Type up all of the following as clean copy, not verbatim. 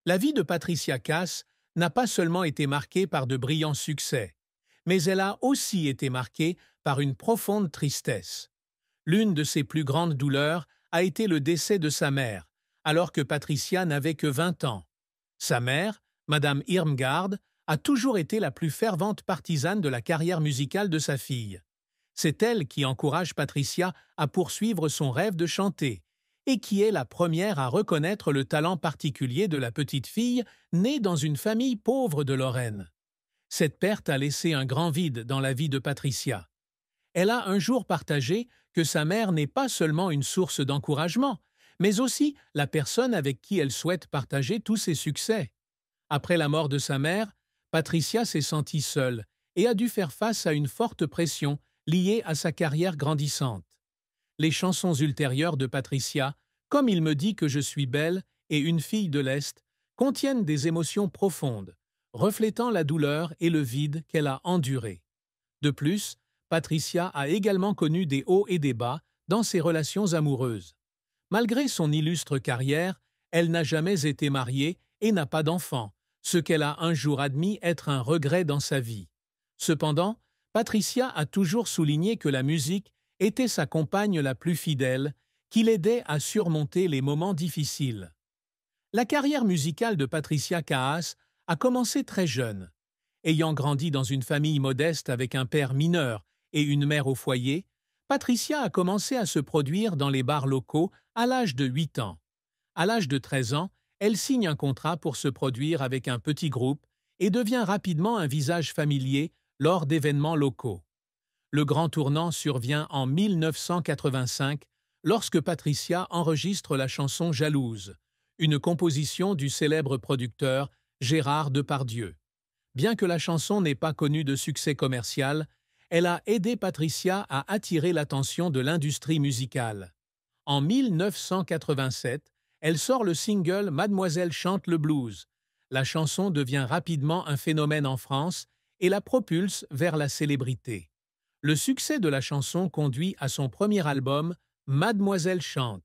La vie de Patricia Cass n'a pas seulement été marquée par de brillants succès, mais elle a aussi été marquée par une profonde tristesse. L'une de ses plus grandes douleurs a été le décès de sa mère, alors que Patricia n'avait que 20 ans. Sa mère, Madame Irmgard, a toujours été la plus fervente partisane de la carrière musicale de sa fille. C'est elle qui encourage Patricia à poursuivre son rêve de chanter, et qui est la première à reconnaître le talent particulier de la petite fille née dans une famille pauvre de Lorraine. Cette perte a laissé un grand vide dans la vie de Patricia. Elle a un jour partagé que sa mère n'est pas seulement une source d'encouragement, mais aussi la personne avec qui elle souhaite partager tous ses succès. Après la mort de sa mère, Patricia s'est sentie seule et a dû faire face à une forte pression liée à sa carrière grandissante. Les chansons ultérieures de Patricia, comme Il me dit que je suis belle et Une fille de l'Est, contiennent des émotions profondes, reflétant la douleur et le vide qu'elle a enduré. De plus, Patricia a également connu des hauts et des bas dans ses relations amoureuses. Malgré son illustre carrière, elle n'a jamais été mariée et n'a pas d'enfant, ce qu'elle a un jour admis être un regret dans sa vie. Cependant, Patricia a toujours souligné que la musique était sa compagne la plus fidèle, qui l'aidait à surmonter les moments difficiles. La carrière musicale de Patricia Cass a commencé très jeune. Ayant grandi dans une famille modeste avec un père mineur et une mère au foyer, Patricia a commencé à se produire dans les bars locaux à l'âge de 8 ans. À l'âge de 13 ans, elle signe un contrat pour se produire avec un petit groupe et devient rapidement un visage familier lors d'événements locaux. Le grand tournant survient en 1985 lorsque Patricia enregistre la chanson Jalouse, une composition du célèbre producteur Gérard Depardieu. Bien que la chanson n'ait pas connu de succès commercial, elle a aidé Patricia à attirer l'attention de l'industrie musicale. En 1987, elle sort le single Mademoiselle chante le blues. La chanson devient rapidement un phénomène en France et la propulse vers la célébrité. Le succès de la chanson conduit à son premier album, Mademoiselle chante,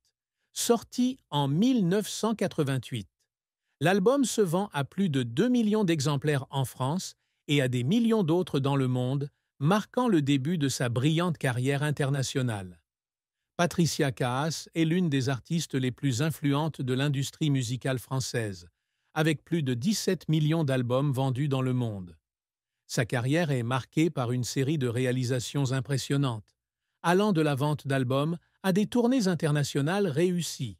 sorti en 1988. L'album se vend à plus de 2 millions d'exemplaires en France et à des millions d'autres dans le monde, marquant le début de sa brillante carrière internationale. Patricia Cass est l'une des artistes les plus influentes de l'industrie musicale française, avec plus de 17 millions d'albums vendus dans le monde. Sa carrière est marquée par une série de réalisations impressionnantes, allant de la vente d'albums à des tournées internationales réussies.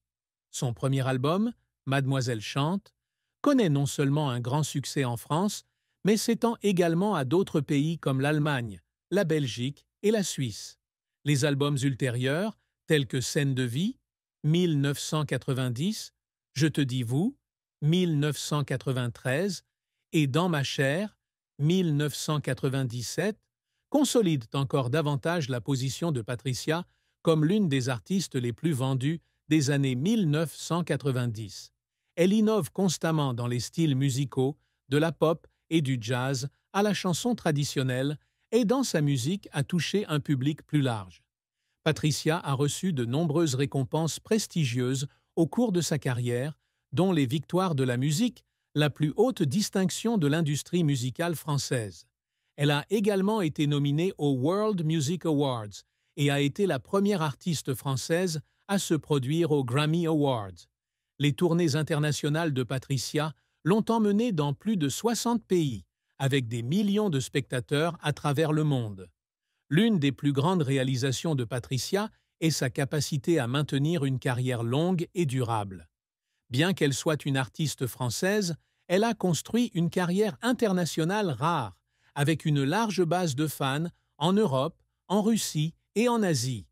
Son premier album, Mademoiselle chante, connaît non seulement un grand succès en France, mais s'étend également à d'autres pays comme l'Allemagne, la Belgique et la Suisse. Les albums ultérieurs, tels que Scène de vie, 1990, Je te dis vous, 1993, et Dans ma chair, 1997, consolident encore davantage la position de Patricia comme l'une des artistes les plus vendues des années 1990. Elle innove constamment dans les styles musicaux, de la pop et du jazz à la chanson traditionnelle, aidant sa musique à toucher un public plus large. Patricia a reçu de nombreuses récompenses prestigieuses au cours de sa carrière, dont les Victoires de la musique, la plus haute distinction de l'industrie musicale française. Elle a également été nominée aux World Music Awards et a été la première artiste française à se produire aux Grammy Awards. Les tournées internationales de Patricia l'ont emmenée dans plus de 60 pays, avec des millions de spectateurs à travers le monde. L'une des plus grandes réalisations de Patricia est sa capacité à maintenir une carrière longue et durable. Bien qu'elle soit une artiste française, elle a construit une carrière internationale rare, avec une large base de fans en Europe, en Russie et en Asie.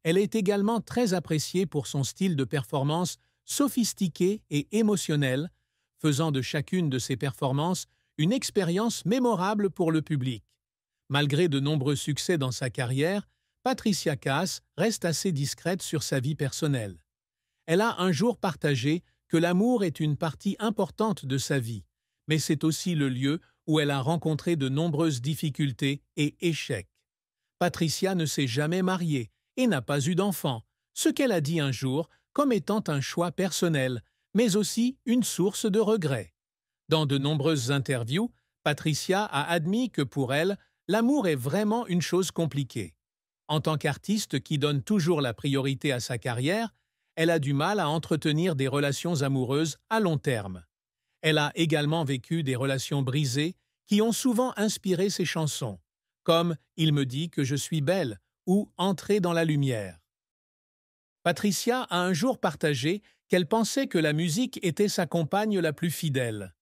Elle est également très appréciée pour son style de performance sophistiqué et émotionnel, faisant de chacune de ses performances une expérience mémorable pour le public. Malgré de nombreux succès dans sa carrière, Patricia Cass reste assez discrète sur sa vie personnelle. Elle a un jour partagé que l'amour est une partie importante de sa vie, mais c'est aussi le lieu où elle a rencontré de nombreuses difficultés et échecs. Patricia ne s'est jamais mariée et n'a pas eu d'enfant, ce qu'elle a dit un jour comme étant un choix personnel, mais aussi une source de regret. Dans de nombreuses interviews, Patricia a admis que pour elle, l'amour est vraiment une chose compliquée. En tant qu'artiste qui donne toujours la priorité à sa carrière, elle a du mal à entretenir des relations amoureuses à long terme. Elle a également vécu des relations brisées qui ont souvent inspiré ses chansons, comme Il me dit que je suis belle ou Entrer dans la lumière. Patricia a un jour partagé qu'elle pensait que la musique était sa compagne la plus fidèle.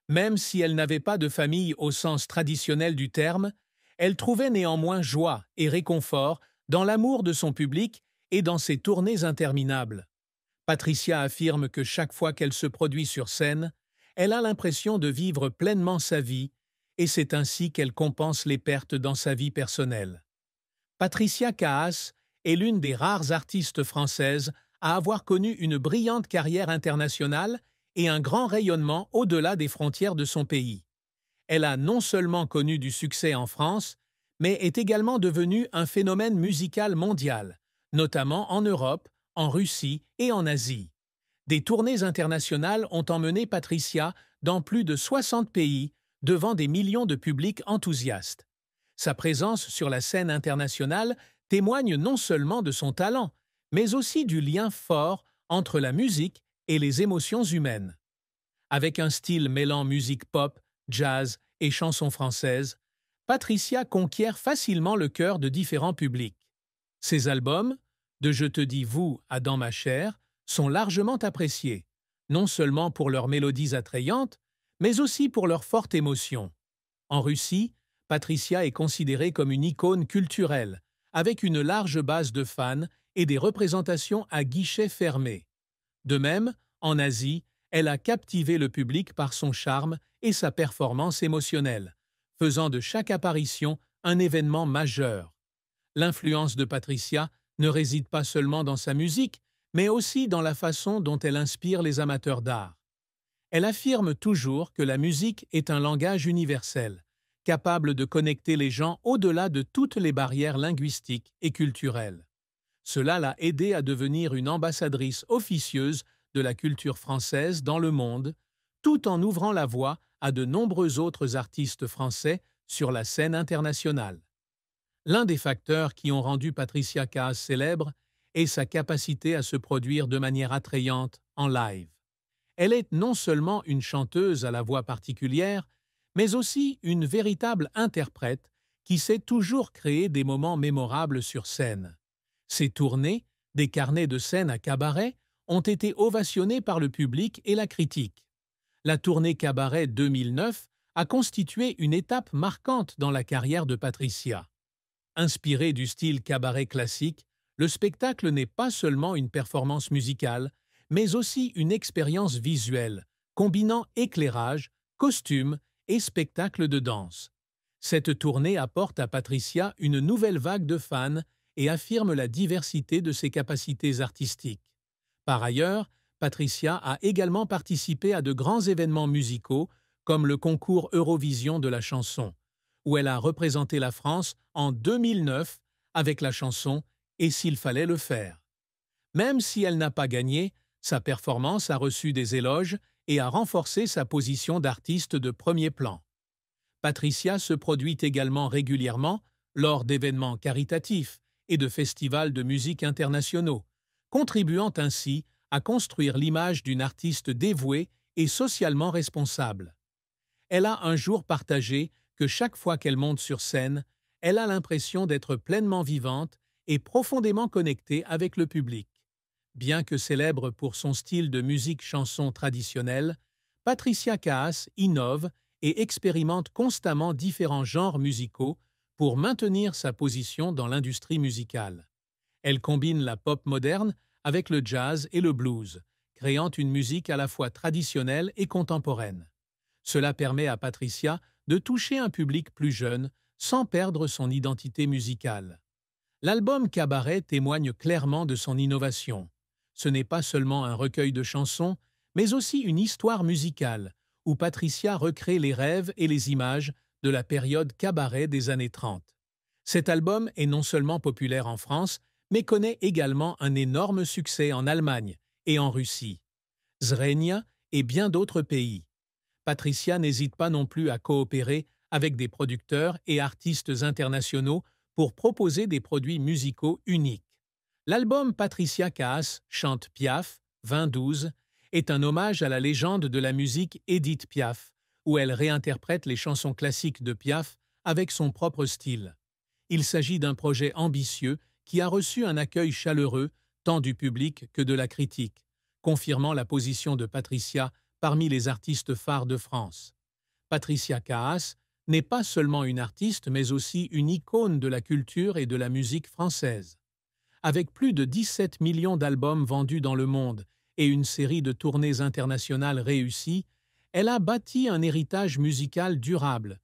Même si elle n'avait pas de famille au sens traditionnel du terme, elle trouvait néanmoins joie et réconfort dans l'amour de son public et dans ses tournées interminables. Patricia affirme que chaque fois qu'elle se produit sur scène, elle a l'impression de vivre pleinement sa vie et c'est ainsi qu'elle compense les pertes dans sa vie personnelle. Patricia Kaas est l'une des rares artistes françaises à avoir connu une brillante carrière internationale et un grand rayonnement au-delà des frontières de son pays. Elle a non seulement connu du succès en France, mais est également devenue un phénomène musical mondial, notamment en Europe, en Russie et en Asie. Des tournées internationales ont emmené Patricia dans plus de 60 pays, devant des millions de publics enthousiastes. Sa présence sur la scène internationale témoigne non seulement de son talent, mais aussi du lien fort entre la musique et les émotions humaines. Avec un style mêlant musique pop, jazz et chansons françaises, Patricia conquiert facilement le cœur de différents publics. Ses albums, de Je te dis vous à Dans ma chair, sont largement appréciés, non seulement pour leurs mélodies attrayantes, mais aussi pour leur forte émotion. En Russie, Patricia est considérée comme une icône culturelle, avec une large base de fans et des représentations à guichets fermés. De même, en Asie, elle a captivé le public par son charme et sa performance émotionnelle, faisant de chaque apparition un événement majeur. L'influence de Patricia ne réside pas seulement dans sa musique, mais aussi dans la façon dont elle inspire les amateurs d'art. Elle affirme toujours que la musique est un langage universel, capable de connecter les gens au-delà de toutes les barrières linguistiques et culturelles. Cela l'a aidée à devenir une ambassadrice officieuse de la culture française dans le monde, tout en ouvrant la voie à de nombreux autres artistes français sur la scène internationale. L'un des facteurs qui ont rendu Patricia Kaas célèbre est sa capacité à se produire de manière attrayante en live. Elle est non seulement une chanteuse à la voix particulière, mais aussi une véritable interprète qui sait toujours créer des moments mémorables sur scène. Ses tournées, des carnets de scène à cabaret, ont été ovationnés par le public et la critique. La tournée Cabaret 2009 a constitué une étape marquante dans la carrière de Patricia. Inspiré du style cabaret classique, le spectacle n'est pas seulement une performance musicale, mais aussi une expérience visuelle, combinant éclairage, costumes et spectacle de danse. Cette tournée apporte à Patricia une nouvelle vague de fans et affirme la diversité de ses capacités artistiques. Par ailleurs, Patricia a également participé à de grands événements musicaux comme le concours Eurovision de la chanson, où elle a représenté la France en 2009 avec la chanson « Et s'il fallait le faire ». Même si elle n'a pas gagné, sa performance a reçu des éloges et a renforcé sa position d'artiste de premier plan. Patricia se produit également régulièrement lors d'événements caritatifs et de festivals de musique internationaux, contribuant ainsi à construire l'image d'une artiste dévouée et socialement responsable. Elle a un jour partagé que chaque fois qu'elle monte sur scène, elle a l'impression d'être pleinement vivante et profondément connectée avec le public. Bien que célèbre pour son style de musique chanson traditionnelle, Patricia Kaas innove et expérimente constamment différents genres musicaux pour maintenir sa position dans l'industrie musicale. Elle combine la pop moderne avec le jazz et le blues, créant une musique à la fois traditionnelle et contemporaine. Cela permet à Patricia de toucher un public plus jeune sans perdre son identité musicale. L'album Cabaret témoigne clairement de son innovation. Ce n'est pas seulement un recueil de chansons, mais aussi une histoire musicale, où Patricia recrée les rêves et les images de la période cabaret des années 30. Cet album est non seulement populaire en France, mais connaît également un énorme succès en Allemagne et en Russie. Zrenia et bien d'autres pays. Patricia n'hésite pas non plus à coopérer avec des producteurs et artistes internationaux pour proposer des produits musicaux uniques. L'album Patricia Kaas chante Piaf, 2012, est un hommage à la légende de la musique Édith Piaf, où elle réinterprète les chansons classiques de Piaf avec son propre style. Il s'agit d'un projet ambitieux qui a reçu un accueil chaleureux tant du public que de la critique, confirmant la position de Patricia parmi les artistes phares de France. Patricia Kaas n'est pas seulement une artiste mais aussi une icône de la culture et de la musique française. Avec plus de 17 millions d'albums vendus dans le monde et une série de tournées internationales réussies, elle a bâti un héritage musical durable